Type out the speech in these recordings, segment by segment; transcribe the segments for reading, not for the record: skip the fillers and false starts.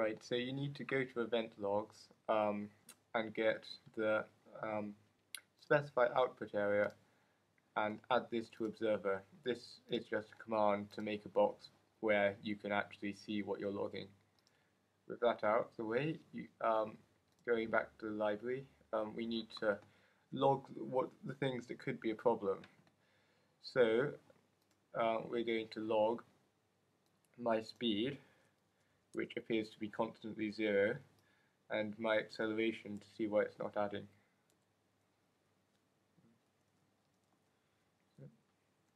Right, so you need to go to event logs and get the specify output area and add this to observer. This is just a command to make a box where you can actually see what you're logging. With that out the way, going back to the library, we need to log what the things that could be a problem. So we're going to log my speed, which appears to be constantly 0, and my acceleration to see why it's not adding.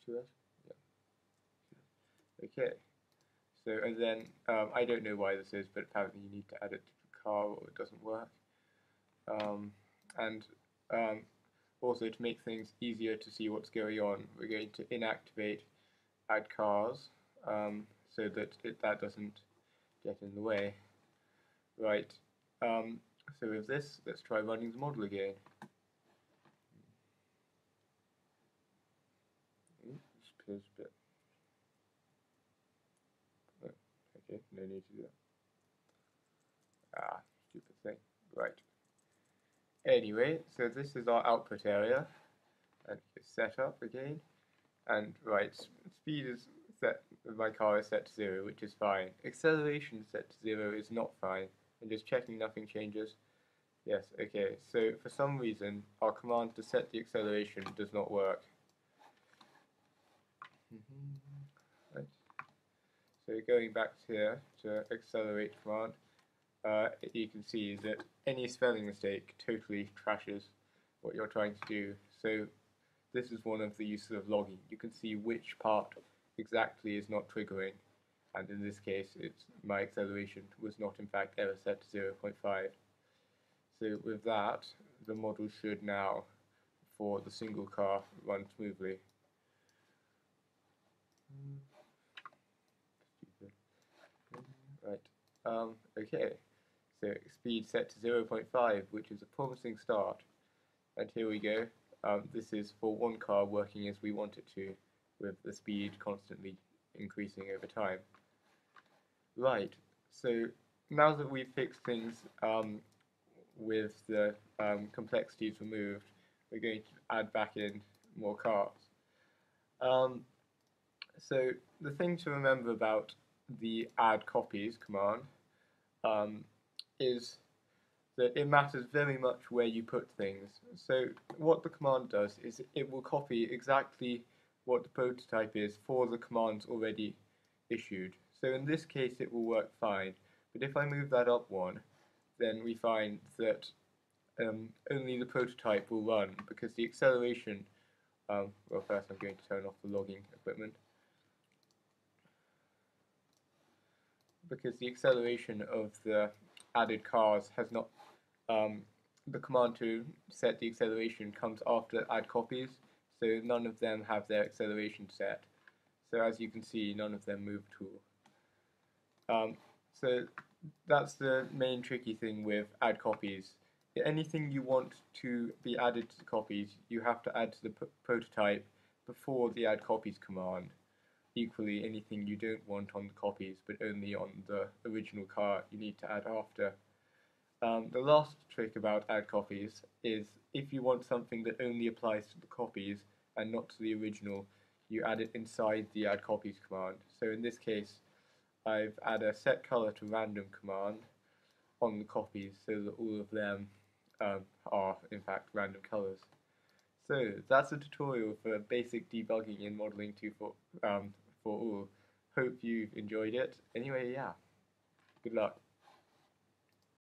To us? Yeah. Okay. So, and then, I don't know why this is, but apparently you need to add it to the car or it doesn't work. Also to make things easier to see what's going on, we're going to inactivate add cars so that that doesn't get in the way. Right, so with this, let's try running the model again. This appears a bit... Oh, okay, no need to do that. Ah, stupid thing. Right. Anyway, so this is our output area, and it's set up again. And right, speed is set, my car is set to 0, which is fine. Acceleration set to 0 is not fine. And just checking nothing changes. Yes, okay, so for some reason our command to set the acceleration does not work. Right. So going back here to accelerate command, you can see that any spelling mistake totally trashes what you're trying to do. So this is one of the uses of logging. You can see which part exactly is not triggering, and in this case it's my acceleration was not in fact ever set to 0.5. So with that, the model should now, for the single car, run smoothly. Right, okay, so speed set to 0.5, which is a promising start. And here we go. This is for one car working as we want it to, with the speed constantly increasing over time. Right, so now that we've fixed things with the complexities removed, we're going to add back in more cars. So the thing to remember about the add copies command is that it matters very much where you put things. So what the command does is it will copy exactly what the prototype is for the commands already issued. So in this case it will work fine, but if I move that up one, then we find that only the prototype will run, because the acceleration, well, first I'm going to turn off the logging equipment, because the acceleration of the added cars has not, the command to set the acceleration comes after add copies, so none of them have their acceleration set. So as you can see, none of them move at all. So that's the main tricky thing with add copies. Anything you want to be added to the copies, you have to add to the prototype before the add copies command. Equally, anything you don't want on the copies but only on the original car, you need to add after. The last trick about add copies is if you want something that only applies to the copies and not to the original, you add it inside the add copies command. So in this case, I've added a set color to random command on the copies so that all of them are in fact random colors. So that's a tutorial for basic debugging in Modeling 2 for all. Hope you enjoyed it. Anyway, yeah, good luck.